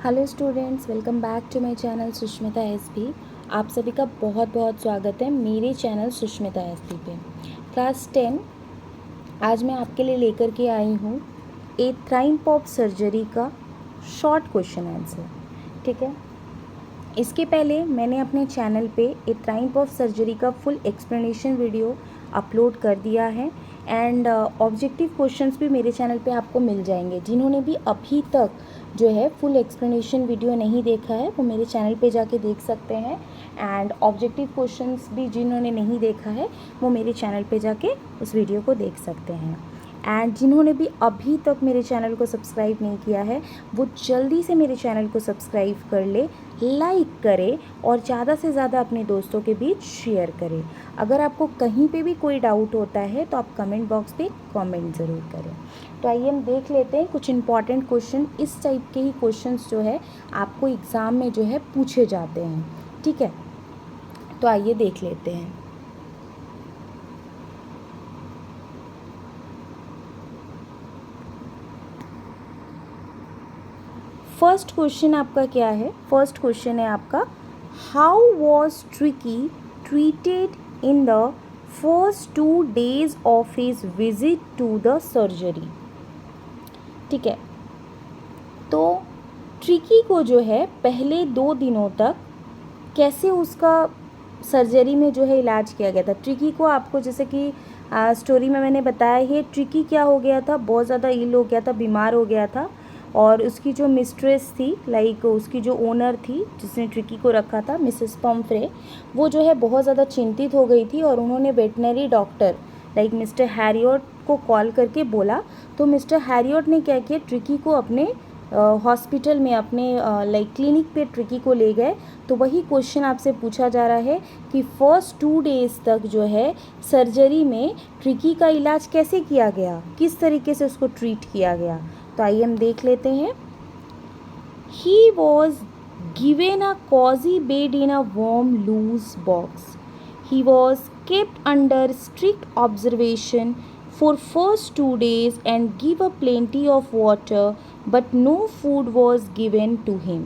Hello students, welcome back to my channel Sushmita SP. आप सभी का बहुत बहुत स्वागत है मेरे चैनल सुष्मिता एसपी पे। क्लास 10 आज मैं आपके लिए लेकर के आई हूँ ए थ्राइमपॉप सर्जरी का शॉर्ट क्वेश्चन आंसर। ठीक है, इसके पहले मैंने अपने चैनल पे ए थ्राइमपॉप सर्जरी का फुल एक्सप्लेनेशन वीडियो अपलोड कर दिया है एंड ऑब्जेक्टिव क्वेश्चंस भी मेरे चैनल पे आपको मिल जाएंगे। जिन्होंने भी अभी तक जो है फुल एक्सप्लेनेशन वीडियो नहीं देखा है वो मेरे चैनल पे जाके देख सकते हैं एंड ऑब्जेक्टिव क्वेश्चंस भी जिन्होंने नहीं देखा है वो मेरे चैनल पे जाके उस वीडियो को देख सकते हैं। एंड जिन्होंने भी अभी तक मेरे चैनल को सब्सक्राइब नहीं किया है वो जल्दी से मेरे चैनल को सब्सक्राइब कर ले, लाइक करे और ज़्यादा से ज़्यादा अपने दोस्तों के बीच शेयर करें। अगर आपको कहीं पे भी कोई डाउट होता है तो आप कमेंट बॉक्स पे कमेंट ज़रूर करें। तो आइए हम देख लेते हैं कुछ इंपॉर्टेंट क्वेश्चन। इस टाइप के ही क्वेश्चंस जो है आपको एग्ज़ाम में जो है पूछे जाते हैं। ठीक है, तो आइए देख लेते हैं। फर्स्ट क्वेश्चन आपका क्या है? फर्स्ट क्वेश्चन है आपका, how was Tricki treated in the first 2 days of his visit to the surgery. ठीक है, तो ट्रिकी को जो है पहले 2 दिनों तक कैसे उसका सर्जरी में जो है इलाज किया गया था। ट्रिकी को आपको जैसे कि स्टोरी में मैंने बताया है, ट्रिकी क्या हो गया था, बहुत ज़्यादा इल हो गया था, बीमार हो गया था और उसकी जो मिस्ट्रेस थी, लाइक उसकी जो ओनर थी जिसने ट्रिकी को रखा था, मिसेस पम्फ्रे, वो जो है बहुत ज़्यादा चिंतित हो गई थी और उन्होंने veterinary doctor like mister Harriet को कॉल करके बोला। तो मिस्टर हैरियट ने क्या किया, ट्रिकी को अपने हॉस्पिटल में अपने लाइक क्लिनिक पे ट्रिकी को ले गए। तो वही क्वेश्चन आपसे पूछा जा रहा है कि फर्स्ट 2 days तक जो है सर्जरी में ट्रिकी का इलाज कैसे किया गया, किस तरीके से उसको ट्रीट किया गया। तो आइए हम देख लेते हैं। He was given a cosy bed in a warm loose box. He was kept under strict observation for first 2 days and give a plenty of water, but no food was given to him.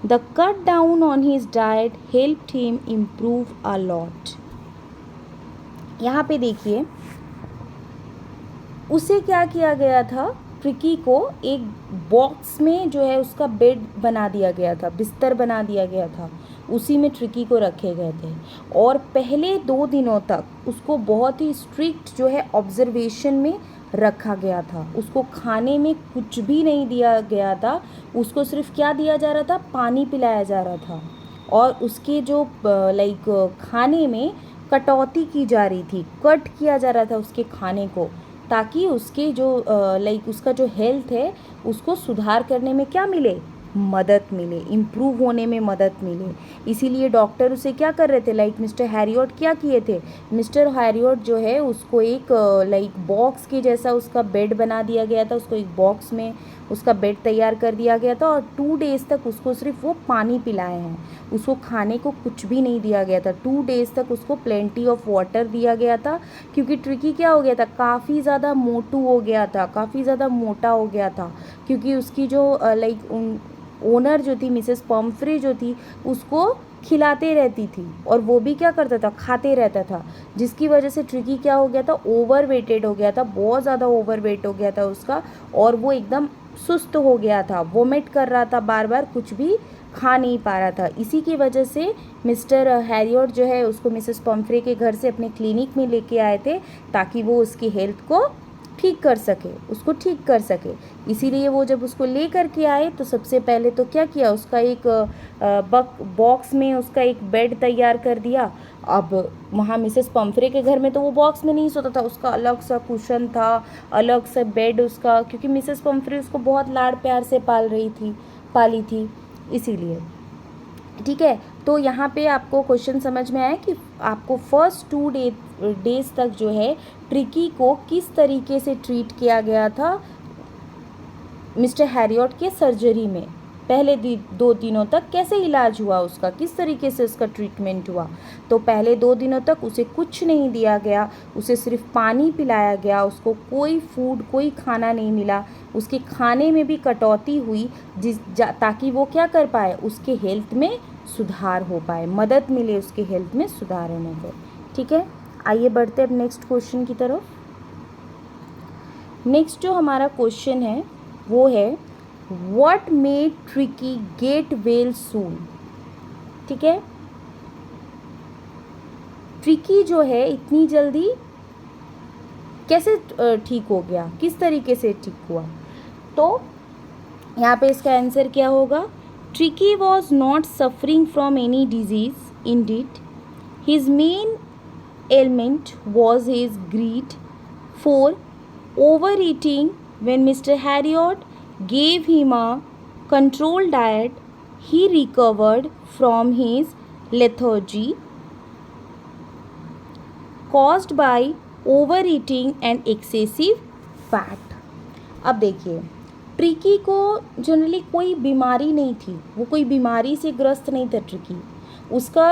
The cut down on his diet helped him improve a lot. यहाँ पे देखिए उसे क्या किया गया था, tricky को एक बॉक्स में जो है उसका बेड बना दिया गया था, बिस्तर बना दिया गया था, उसी में ट्रिकी को रखे गए थे और पहले 2 दिनों तक उसको बहुत ही स्ट्रिक्ट जो है ऑब्जर्वेशन में रखा गया था। उसको खाने में कुछ भी नहीं दिया गया था, उसको सिर्फ क्या दिया जा रहा था, पानी पिलाया जा रहा था और उसके जो लाइक खाने में कटौती की जा रही थी, कट किया जा रहा था उसके खाने को, ताकि उसके जो लाइक उसका जो हेल्थ है उसको सुधार करने में क्या मिले, मदद मिले, इम्प्रूव होने में मदद मिले। इसीलिए डॉक्टर उसे क्या कर रहे थे, लाइक मिस्टर हैरियट क्या किए थे, मिस्टर हैरियट जो है उसको एक लाइक बॉक्स के जैसा उसका बेड बना दिया गया था, उसको एक बॉक्स में उसका बेड तैयार कर दिया गया था और 2 days तक उसको सिर्फ वो पानी पिलाए हैं, उसको खाने को कुछ भी नहीं दिया गया था। 2 days तक उसको प्लेंटी ऑफ वाटर दिया गया था क्योंकि ट्रिकी क्या हो गया था, काफ़ी ज़्यादा मोटू हो गया था, काफ़ी ज़्यादा मोटा हो गया था, क्योंकि उसकी जो लाइक ओनर जो थी मिसेस पम्फ्रे जो थी उसको खिलाते रहती थी और वो भी क्या करता था, खाते रहता था, जिसकी वजह से ट्रिकी क्या हो गया था, ओवर वेटेड हो गया था, बहुत ज़्यादा ओवर वेट हो गया था उसका और वो एकदम सुस्त हो गया था, वोमिट कर रहा था, बार बार कुछ भी खा नहीं पा रहा था। इसी की वजह से मिस्टर हैरियट जो है उसको मिसेस पम्फ्रे के घर से अपने क्लिनिक में लेके आए थे ताकि वो उसकी हेल्थ को ठीक कर सके, उसको ठीक कर सके। इसीलिए वो जब उसको ले कर के आए तो सबसे पहले तो क्या किया, उसका एक बॉक्स में उसका एक बेड तैयार कर दिया। अब वहाँ मिसेस पम्फ्रे के घर में तो वो बॉक्स में नहीं सोता था, उसका अलग सा कुशन था, अलग सा बेड उसका, क्योंकि मिसेस पम्फ्रे उसको बहुत लाड़ प्यार से पाली थी इसीलिए। ठीक है, तो यहाँ पे आपको क्वेश्चन समझ में आया कि आपको फर्स्ट 2 days तक जो है ट्रिकी को किस तरीके से ट्रीट किया गया था मिस्टर हैरियट के सर्जरी में। पहले 2 दिनों तक कैसे इलाज हुआ उसका, किस तरीके से उसका ट्रीटमेंट हुआ। तो पहले 2 दिनों तक उसे कुछ नहीं दिया गया, उसे सिर्फ पानी पिलाया गया, उसको कोई फूड कोई खाना नहीं मिला, उसके खाने में भी कटौती हुई ताकि वो क्या कर पाए, उसके हेल्थ में सुधार हो पाए, मदद मिले उसके हेल्थ में सुधार होने को। ठीक है, आइए बढ़ते अब नेक्स्ट क्वेश्चन की तरफ। नेक्स्ट जो हमारा क्वेश्चन है वो है what made tricky get well soon. ठीक है, ट्रिकी जो है इतनी जल्दी कैसे ठीक हो गया, किस तरीके से ठीक हुआ। तो यहाँ पे इसका आंसर क्या होगा, tricky was not suffering from any disease Indeed, his main ailment was his greed for overeating. When Mr. Harriot gave him a controlled diet, he recovered from his lethargy caused by overeating and excessive fat. अब देखिए, tricky को generally कोई बीमारी नहीं थी, वो कोई बीमारी से ग्रस्त नहीं था ट्रिकी। उसका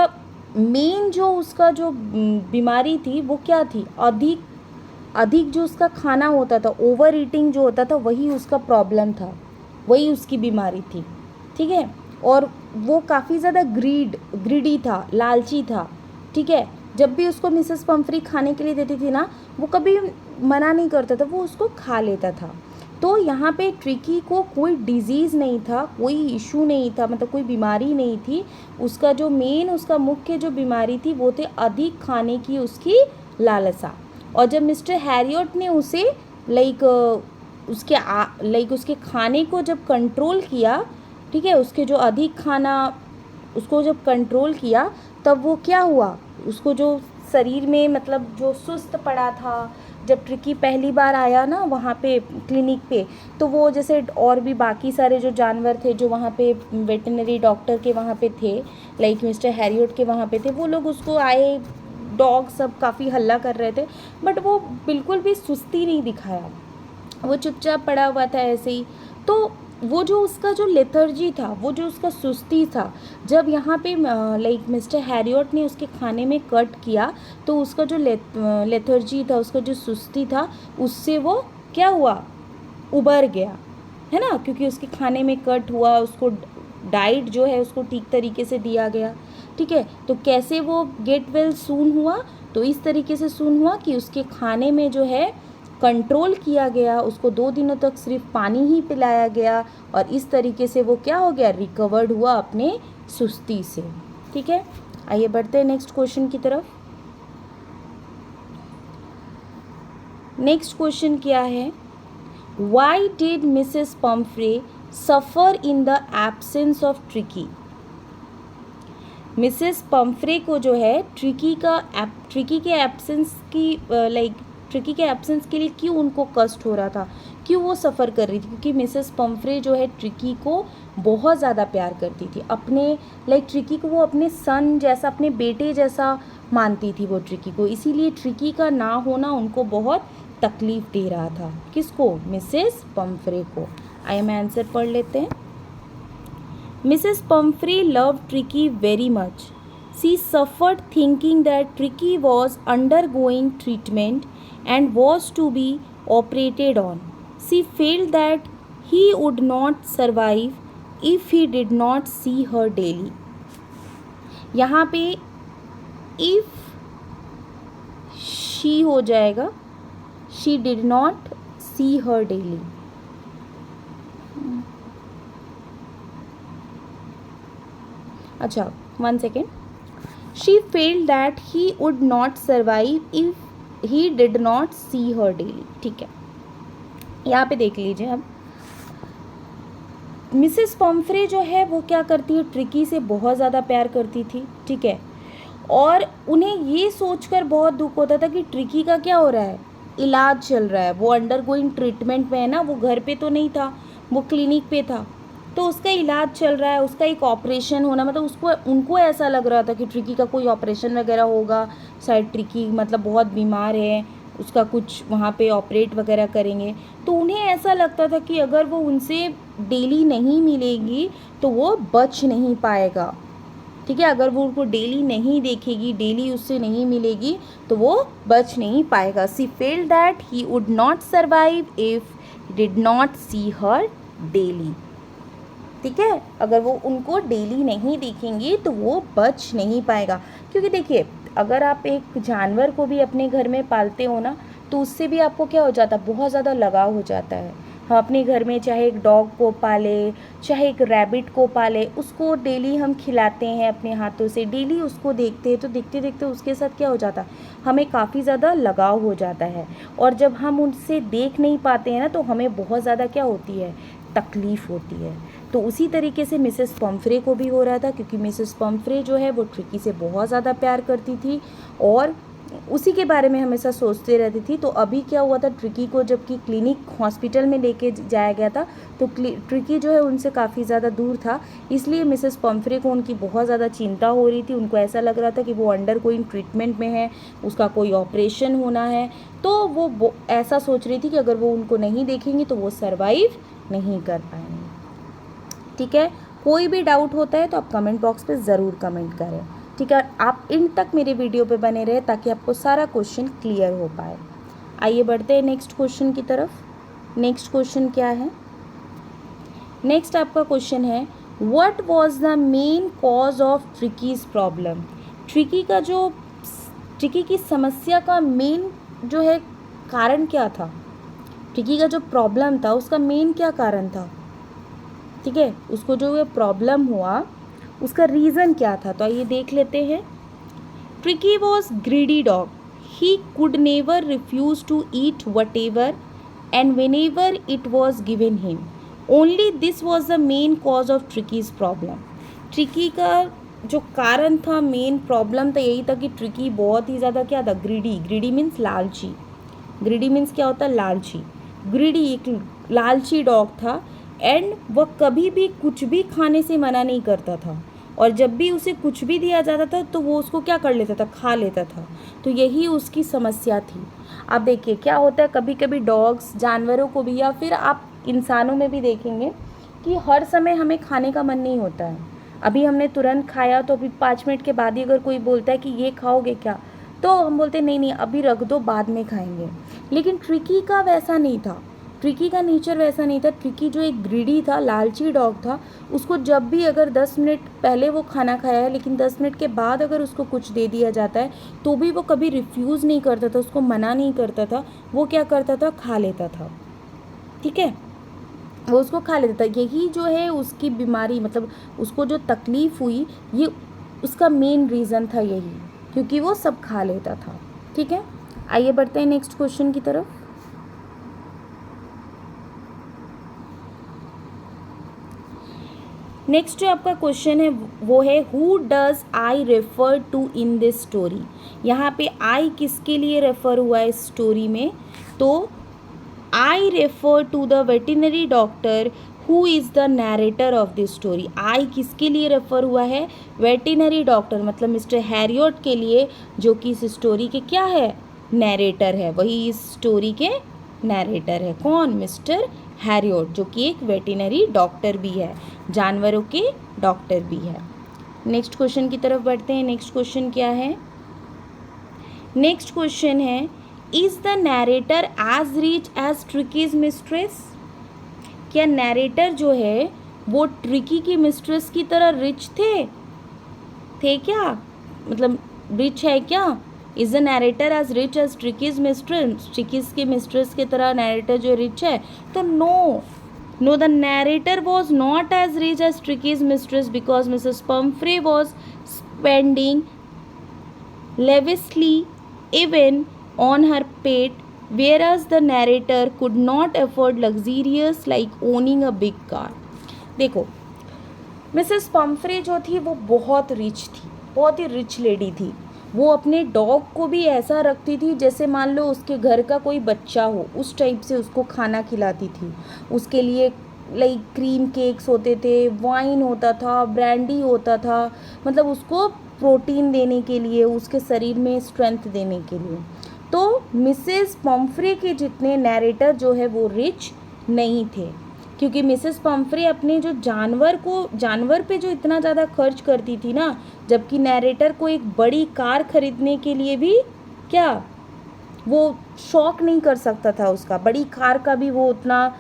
मेन जो उसका जो बीमारी थी वो क्या थी, अधिक जो उसका खाना होता था, ओवर ईटिंग जो होता था, वही उसका प्रॉब्लम था, वही उसकी बीमारी थी। ठीक है, और वो काफ़ी ज़्यादा ग्रीडी था, लालची था। ठीक है, जब भी उसको मिसेस पम्फ्री खाने के लिए देती थी ना, वो कभी मना नहीं करता था, वो उसको खा लेता था। तो यहाँ पे ट्रिकी को कोई डिजीज़ नहीं था, कोई इशू नहीं था, मतलब कोई बीमारी नहीं थी। उसका जो मेन उसका मुख्य जो बीमारी थी वो थे अधिक खाने की उसकी लालसा। और जब मिस्टर हैरियट ने उसे उसके खाने को जब कंट्रोल किया, ठीक है, उसके जो अधिक खाना उसको जब कंट्रोल किया, तब वो क्या हुआ, उसको जो शरीर में मतलब जो सुस्त पड़ा था, जब ट्रिकी पहली बार आया ना वहाँ पे क्लिनिक पे, तो वो जैसे और भी बाकी सारे जो जानवर थे जो वहाँ पे वेटनरी डॉक्टर के वहाँ पे थे, लाइक मिस्टर हैरियट के वहाँ पे थे, वो लोग उसको आए, डॉग सब काफ़ी हल्ला कर रहे थे, बट वो बिल्कुल भी सुस्ती नहीं दिखाया, वो चुपचाप पड़ा हुआ था ऐसे ही। तो वो जो उसका जो लेथर्जी था, वो जो उसका सुस्ती था, जब यहाँ पे लाइक मिस्टर हैरियट ने उसके खाने में कट किया, तो उसका जो लेथर्जी था, उसका जो सुस्ती था, उससे वो क्या हुआ, उबर गया, है ना, क्योंकि उसके खाने में कट हुआ, उसको डाइट जो है उसको ठीक तरीके से दिया गया। ठीक है, तो कैसे वो गेट वेल सून हुआ, तो इस तरीके से सून हुआ कि उसके खाने में जो है कंट्रोल किया गया, उसको 2 दिनों तक सिर्फ पानी ही पिलाया गया, और इस तरीके से वो क्या हो गया, रिकवर्ड हुआ अपने सुस्ती से। ठीक है, आइए बढ़ते हैं नेक्स्ट क्वेश्चन की तरफ। नेक्स्ट क्वेश्चन क्या है, why did Mrs Pomfrey suffer in the absence of tricky. Mrs Pomfrey को जो है ट्रिकी के एब्सेंस की ट्रिकी के एब्सेंस के लिए क्यों उनको कष्ट हो रहा था, क्यों वो सफ़र कर रही थी, क्योंकि मिसेस पम्फ्रे जो है ट्रिकी को बहुत ज़्यादा प्यार करती थी, अपने ट्रिकी को वो अपने सन जैसा, अपने बेटे जैसा मानती थी वो ट्रिकी को, इसीलिए ट्रिकी का ना होना उनको बहुत तकलीफ़ दे रहा था। किसको, मिसेस पम्फ्रे को। आइए हम आंसर पढ़ लेते हैं। Mrs Pomfrey love tricky very much. She suffered thinking that tricky was undergoing treatment and was to be operated on. She felt that he would not survive if he did not see her daily. यहाँ पे if she हो जाएगा, she did not see her daily. अच्छा, 1 second. She felt that he would not survive if he did not see her daily. ठीक है, यहाँ पे देख लीजिए। अब मिसेस पम्फ्रे जो है वो क्या करती है, ट्रिकी से बहुत ज़्यादा प्यार करती थी। ठीक है, और उन्हें ये सोचकर बहुत दुख होता था कि ट्रिकी का क्या हो रहा है, इलाज चल रहा है, वो अंडरगोइंग ट्रीटमेंट में है ना, वो घर पे तो नहीं था, वो क्लिनिक पे था, तो उसका इलाज चल रहा है, उसका एक ऑपरेशन होना, मतलब उनको ऐसा लग रहा था कि ट्रिकी का कोई ऑपरेशन वगैरह होगा, शायद ट्रिकी मतलब बहुत बीमार है, उसका कुछ वहाँ पे ऑपरेट वगैरह करेंगे। तो उन्हें ऐसा लगता था कि अगर वो उनसे डेली नहीं मिलेगी तो वो बच नहीं पाएगा, ठीक है। अगर वो उनको डेली नहीं देखेगी, डेली उससे नहीं मिलेगी तो वो बच नहीं पाएगा। She feel that he would not survive if did not see her daily, ठीक है। अगर वो उनको डेली नहीं देखेंगी तो वो बच नहीं पाएगा। क्योंकि देखिए, अगर आप एक जानवर को भी अपने घर में पालते हो ना, तो उससे भी आपको क्या हो जाता है, बहुत ज़्यादा लगाव हो जाता है। हम अपने घर में चाहे एक डॉग को पाले, चाहे एक रैबिट को पाले, उसको डेली हम खिलाते हैं अपने हाथों से, डेली उसको देखते हैं, तो देखते देखते उसके साथ क्या हो जाता है, हमें काफ़ी ज़्यादा लगाव हो जाता है। और जब हम उनसे देख नहीं पाते हैं ना, तो हमें बहुत ज़्यादा क्या होती है, तकलीफ़ होती है। तो उसी तरीके से मिसेस पम्फ्रे को भी हो रहा था, क्योंकि मिसेस पम्फ्रे जो है वो ट्रिकी से बहुत ज़्यादा प्यार करती थी और उसी के बारे में हमेशा सोचते रहती थी। तो अभी क्या हुआ था, ट्रिकी को जबकि क्लिनिक हॉस्पिटल में लेके जाया गया था, तो ट्रिकी जो है उनसे काफ़ी ज़्यादा दूर था, इसलिए मिसेस पम्फ्रे को उनकी बहुत ज़्यादा चिंता हो रही थी। उनको ऐसा लग रहा था कि वो अंडर कोई ट्रीटमेंट में है, उसका कोई ऑपरेशन होना है, तो वो ऐसा सोच रही थी कि अगर वो उनको नहीं देखेंगी तो वो सर्वाइव नहीं कर पाएंगे, ठीक है। कोई भी डाउट होता है तो आप कमेंट बॉक्स पे ज़रूर कमेंट करें, ठीक है। आप इन तक मेरे वीडियो पे बने रहे ताकि आपको सारा क्वेश्चन क्लियर हो पाए। आइए बढ़ते हैं नेक्स्ट क्वेश्चन की तरफ। नेक्स्ट क्वेश्चन क्या है, नेक्स्ट आपका क्वेश्चन है, what was the main cause of Tricki's problem. Tricky की समस्या का मेन जो है कारण क्या था, ट्रिकी का जो प्रॉब्लम था उसका मेन क्या कारण था, ठीक है। उसको जो ये प्रॉब्लम हुआ उसका रीज़न क्या था, तो आइए देख लेते हैं। Tricki was greedy dog, he could never refuse to eat whatever and whenever it was given him, only this was the main cause of Tricki's problem. Tricki का जो कारण था, मेन प्रॉब्लम था, यही था कि tricky बहुत ही ज़्यादा क्या था, ग्रीडी मीन्स लालची। ग्रीडी मीन्स क्या होता है, लालची। ग्रीडी एक लालची डॉग था एंड वह कभी भी कुछ भी खाने से मना नहीं करता था, और जब भी उसे कुछ भी दिया जाता था तो वो उसको क्या कर लेता था, खा लेता था। तो यही उसकी समस्या थी। अब देखिए क्या होता है, कभी कभी डॉग्स, जानवरों को भी, या फिर आप इंसानों में भी देखेंगे कि हर समय हमें खाने का मन नहीं होता है। अभी हमने तुरंत खाया तो अभी 5 मिनट के बाद ही अगर कोई बोलता है कि ये खाओगे क्या, तो हम बोलते नहीं नहीं अभी रख दो, बाद में खाएंगे। लेकिन ट्रिकी का वैसा नहीं था, ट्रिकी का नेचर वैसा नहीं था। ट्रिकी जो एक ग्रीडी था, लालची डॉग था, उसको जब भी अगर 10 मिनट पहले वो खाना खाया है, लेकिन 10 मिनट के बाद अगर उसको कुछ दे दिया जाता है तो भी वो कभी रिफ्यूज़ नहीं करता था, उसको मना नहीं करता था, वो क्या करता था, खा लेता था, ठीक है। वो उसको खा लेता था। यही जो है उसकी बीमारी, मतलब उसको जो तकलीफ़ हुई, ये उसका मेन रीज़न था यही, क्योंकि वो सब खा लेता था, ठीक है। आइए बढ़ते हैं नेक्स्ट क्वेश्चन की तरफ। नेक्स्ट जो आपका क्वेश्चन है वो है, who does I refer to in this story. यहाँ पे आई किसके लिए रेफर हुआ है इस स्टोरी में, तो I refer to the veterinary doctor who is the narrator of this story. I किसके लिए रेफर हुआ है, वेटिनरी डॉक्टर, मतलब मिस्टर हैरियट के लिए, जो कि इस स्टोरी के क्या है, नैरेटर है। वही इस स्टोरी के नैरेटर है, कौन, मिस्टर हैरियट, जो कि एक वेटिनरी डॉक्टर भी है, जानवरों के डॉक्टर भी है। नेक्स्ट क्वेश्चन की तरफ बढ़ते हैं। नेक्स्ट क्वेश्चन क्या है, नेक्स्ट क्वेश्चन है, is the narrator as rich as Tricki's mistress. क्या नैरेटर जो है वो ट्रिकी की मिस्ट्रेस की तरह रिच थे क्या, मतलब रिच है क्या। Is the narrator as rich as Tricki's mistress, Tricki's के मिस्ट्रेस की तरह नैरेटर जो रिच है, तो no the narrator was not as rich as Tricki's mistress because Mrs Pumphrey was spending lavishly even on her pet, whereas the narrator could not afford luxurious like owning a big car। देखो, Mrs Pomfrey जो थी वो बहुत rich थी, बहुत ही rich lady थी। वो अपने डॉग को भी ऐसा रखती थी जैसे मान लो उसके घर का कोई बच्चा हो, उस टाइप से उसको खाना खिलाती थी। उसके लिए लाइक क्रीम केक्स होते थे, वाइन होता था, ब्रांडी होता था, मतलब उसको प्रोटीन देने के लिए, उसके शरीर में स्ट्रेंथ देने के लिए। तो मिसेस पम्फ्रे के जितने नैरेटर जो है वो रिच नहीं थे। क्योंकि मिसेस पम्फ्रे अपने जो जानवर पे जो इतना ज़्यादा खर्च करती थी ना, जबकि नैरेटर को एक बड़ी कार खरीदने के लिए भी क्या वो शौक नहीं कर सकता था, उसका बड़ी कार का भी वो उतना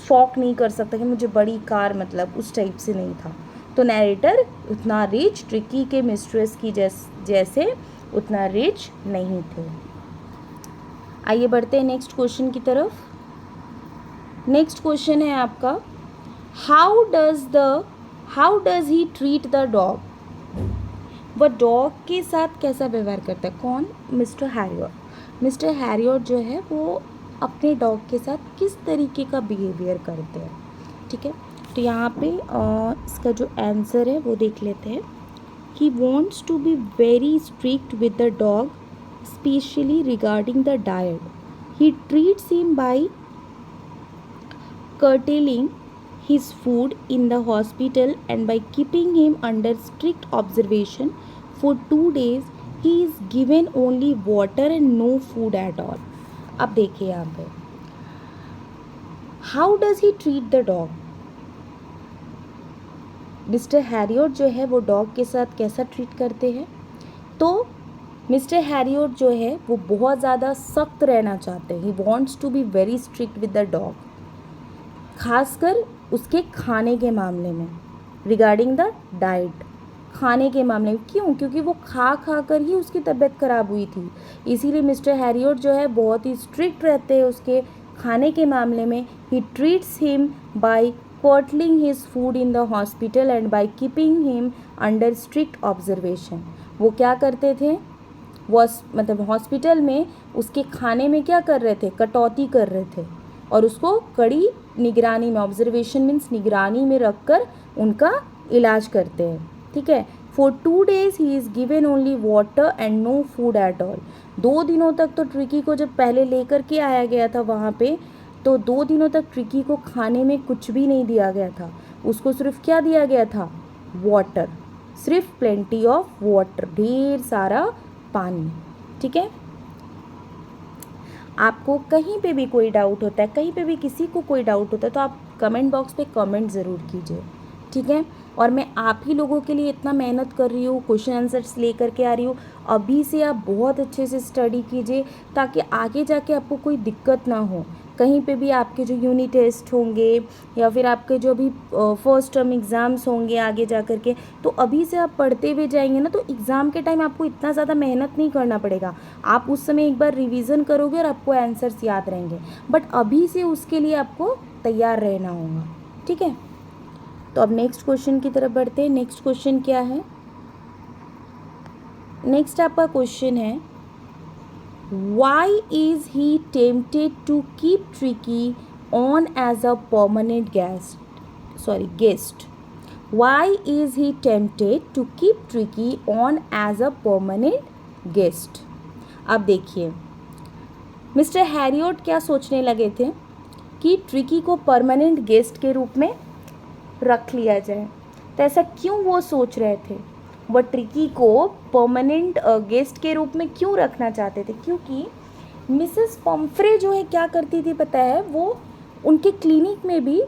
शौक नहीं कर सकता कि मुझे बड़ी कार, मतलब उस टाइप से नहीं था। तो नैरेटर उतना रिच ट्रिकी के मिस्ट्रेस की जैसे उतना रिच नहीं थे। आइए बढ़ते हैं नेक्स्ट क्वेश्चन की तरफ। नेक्स्ट क्वेश्चन है आपका, how does he treat the dog. वह डॉग के साथ कैसा व्यवहार करता है? कौन? Mister Harriet. मिस्टर हैरियट जो है वो अपने डॉग के साथ किस तरीके का बिहेवियर करते हैं, ठीक है। तो यहाँ पे इसका जो आंसर है वो देख लेते हैं। He wants to be very strict with the dog, specially regarding the diet. He treats him by curtailing his food in the hospital and by keeping him under strict observation for 2 days. He is given only water and no food at all. अब देखिए यहाँ पे, how does he treat the dog? Mister Harriet जो है वो dog के साथ कैसा ट्रीट करते हैं? तो मिस्टर हैरियट जो है वो बहुत ज़्यादा सख्त रहना चाहते हैं। He wants to be very strict with the dog, खासकर उसके खाने के मामले में, रिगार्डिंग द डाइट, खाने के मामले में। क्यों? क्योंकि वो खा कर ही उसकी तबीयत ख़राब हुई थी, इसीलिए मिस्टर हैरियट जो है बहुत ही स्ट्रिक्ट रहते हैं उसके खाने के मामले में। He treats him by coddling his food in the hospital and by keeping him under strict observation. वो क्या करते थे? वो मतलब हॉस्पिटल में उसके खाने में क्या कर रहे थे? कटौती कर रहे थे और उसको कड़ी निगरानी में, ऑब्जर्वेशन मीन्स निगरानी में रखकर उनका इलाज करते हैं, ठीक है। For 2 days he is given only water and no food at all. 2 दिनों तक तो ट्रिकी को जब पहले लेकर के आया गया था वहाँ पे, तो 2 दिनों तक ट्रिकी को खाने में कुछ भी नहीं दिया गया था। उसको सिर्फ क्या दिया गया था? वाटर, सिर्फ प्लेंटी ऑफ वाटर, ढेर सारा पानी, ठीक है। आपको कहीं पे भी कोई डाउट होता है, कहीं पे भी किसी को कोई डाउट होता है, तो आप कमेंट बॉक्स पे कमेंट ज़रूर कीजिए, ठीक है। और मैं आप ही लोगों के लिए इतना मेहनत कर रही हूँ, क्वेश्चन आंसर्स लेकर के आ रही हूँ। अभी से आप बहुत अच्छे से स्टडी कीजिए ताकि आगे जाके आपको कोई दिक्कत ना हो। कहीं पे भी आपके जो यूनिट टेस्ट होंगे या फिर आपके जो भी फर्स्ट टर्म एग्ज़ाम्स होंगे आगे जा कर के, तो अभी से आप पढ़ते हुए जाएंगे ना, तो एग्ज़ाम के टाइम आपको इतना ज़्यादा मेहनत नहीं करना पड़ेगा। आप उस समय एक बार रिवीजन करोगे और आपको आंसर्स याद रहेंगे, बट अभी से उसके लिए आपको तैयार रहना होगा, ठीक है। तो अब नेक्स्ट क्वेश्चन की तरफ बढ़ते हैं। नेक्स्ट क्वेश्चन क्या है? नेक्स्ट आपका क्वेश्चन है, Why is he tempted to keep Tricky on as a permanent guest? Why is he tempted to keep Tricky on as a permanent guest? अब देखिए, मिस्टर हैरियट क्या सोचने लगे थे कि ट्रिकी को परमानेंट गेस्ट के रूप में रख लिया जाए। तो ऐसा क्यों वो सोच रहे थे? वह ट्रिकी को परमानेंट गेस्ट के रूप में क्यों रखना चाहते थे? क्योंकि मिसेस पम्फ्रे जो है क्या करती थी पता है, वो उनके क्लिनिक में भी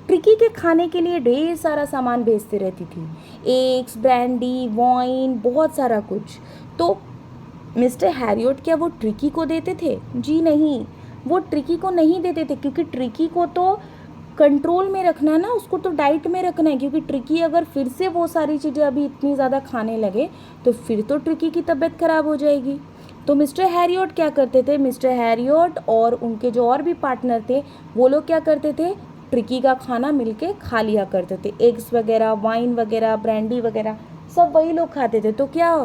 ट्रिकी के खाने के लिए ढेर सारा सामान भेजते रहती थी, एग्स, ब्रांडी, वाइन, बहुत सारा कुछ। तो मिस्टर हैरियट क्या वो ट्रिकी को देते थे? जी नहीं, वो ट्रिकी को नहीं देते थे, क्योंकि ट्रिकी को तो कंट्रोल में रखना है ना, उसको तो डाइट में रखना है। क्योंकि ट्रिकी अगर फिर से वो सारी चीज़ें अभी इतनी ज़्यादा खाने लगे तो फिर तो ट्रिकी की तबीयत ख़राब हो जाएगी। तो मिस्टर हैरियट क्या करते थे? मिस्टर हैरियट और उनके जो और भी पार्टनर थे वो लोग क्या करते थे? ट्रिकी का खाना मिलके खा लिया करते थे। एग्स वगैरह, वाइन वगैरह, ब्रांडी वगैरह सब वही लोग खाते थे। तो क्या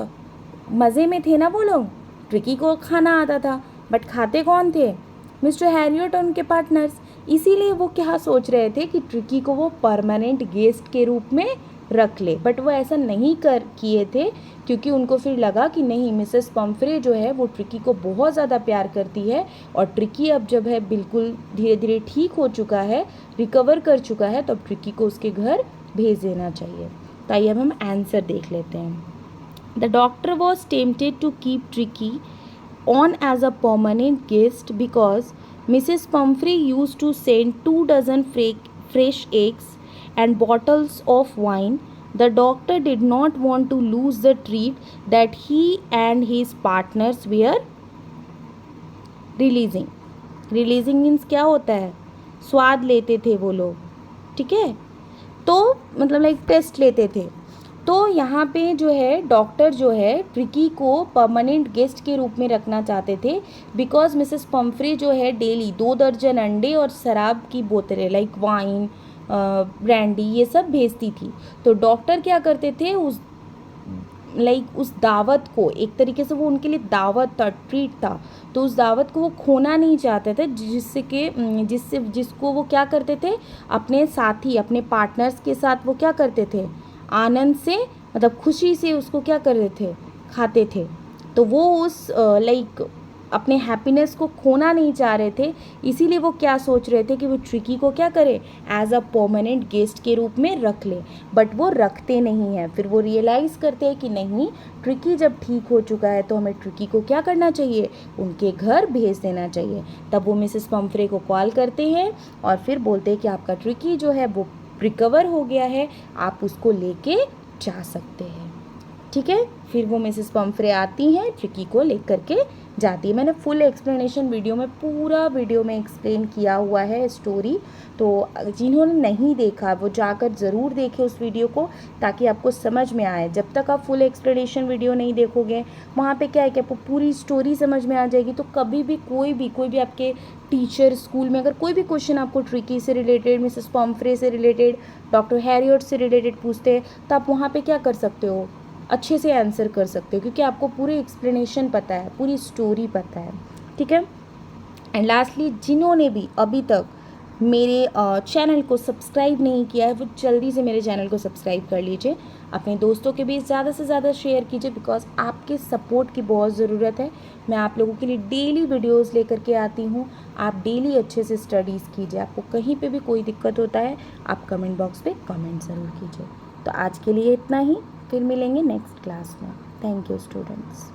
मज़े में थे ना वो लोग। ट्रिकी को खाना आता था बट खाते कौन थे? मिस्टर हैरियट और उनके पार्टनर्स। इसीलिए वो क्या सोच रहे थे कि ट्रिकी को वो परमानेंट गेस्ट के रूप में रख ले, बट वो ऐसा नहीं किए थे, क्योंकि उनको फिर लगा कि नहीं, मिसेस पम्फ्रे जो है वो ट्रिकी को बहुत ज़्यादा प्यार करती है और ट्रिकी अब जब है बिल्कुल धीरे धीरे ठीक हो चुका है, रिकवर कर चुका है, तो अब ट्रिकी को उसके घर भेज देना चाहिए। तो आइए अब हम आंसर देख लेते हैं। The doctor was tempted to keep Tricki on as a permanent guest because Mrs. Pumphrey used to send 2 dozen fresh eggs and bottles of wine. The doctor did not want to lose the treat that he and his partners were releasing. Releasing means क्या होता है? स्वाद लेते थे वो लोग, ठीक है, तो मतलब लाइक टेस्ट लेते थे। तो यहाँ पे जो है डॉक्टर जो है ट्रिकी को परमानेंट गेस्ट के रूप में रखना चाहते थे, बिकॉज मिसेस पम्फ्रे जो है डेली 2 दर्जन अंडे और शराब की बोतलें लाइक वाइन, ब्रांडी, ये सब भेजती थी। तो डॉक्टर क्या करते थे, उस दावत को, एक तरीके से वो उनके लिए दावत था, ट्रीट था, तो उस दावत को वो खोना नहीं चाहते थे, जिसको वो क्या करते थे, अपने साथी, अपने पार्टनर्स के साथ वो क्या करते थे, आनंद से, मतलब खुशी से उसको क्या करते थे, खाते थे। तो वो उस अपने हैप्पीनेस को खोना नहीं चाह रहे थे, इसीलिए वो क्या सोच रहे थे कि वो ट्रिकी को क्या करे, एज अ परमानेंट गेस्ट के रूप में रख ले, बट वो रखते नहीं हैं। फिर वो रियलाइज़ करते हैं कि नहीं, ट्रिकी जब ठीक हो चुका है तो हमें ट्रिकी को क्या करना चाहिए, उनके घर भेज देना चाहिए। तब वो मिसेस पम्फ्रे को कॉल करते हैं और फिर बोलते हैं कि आपका ट्रिकी जो है वो रिकवर हो गया है, आप उसको लेके जा सकते हैं, ठीक है। फिर वो मिसेस पम्फ्रे आती हैं, ट्रिकी को लेकर के जाती है। मैंने फुल एक्सप्लेनेशन वीडियो में, पूरा वीडियो में एक्सप्लेन किया हुआ है स्टोरी, तो जिन्होंने नहीं देखा वो जाकर ज़रूर देखें उस वीडियो को, ताकि आपको समझ में आए। जब तक आप फुल एक्सप्लेनेशन वीडियो नहीं देखोगे, वहाँ पे क्या है कि आपको पूरी स्टोरी समझ में आ जाएगी। तो कभी भी कोई भी आपके टीचर स्कूल में अगर कोई भी क्वेश्चन आपको ट्रिकी से रिलेटेड, मिसेस पम्फ्रे से रिलेटेड, डॉक्टर हैरियट से रिलेटेड पूछते हैं, तो आप वहाँ पर क्या कर सकते हो, अच्छे से आंसर कर सकते हो, क्योंकि आपको पूरी एक्सप्लेनेशन पता है, पूरी स्टोरी पता है, ठीक है। एंड लास्टली, जिन्होंने भी अभी तक मेरे चैनल को सब्सक्राइब नहीं किया है, वो जल्दी से मेरे चैनल को सब्सक्राइब कर लीजिए, अपने दोस्तों के बीच ज़्यादा से ज़्यादा शेयर कीजिए, बिकॉज आपके सपोर्ट की बहुत ज़रूरत है। मैं आप लोगों के लिए डेली वीडियोस लेकर के आती हूँ, आप डेली अच्छे से स्टडीज़ कीजिए। आपको कहीं पे भी कोई दिक्कत होता है, आप कमेंट बॉक्स पे कमेंट ज़रूर कीजिए। तो आज के लिए इतना ही, फिर मिलेंगे नेक्स्ट क्लास में। Thank you students.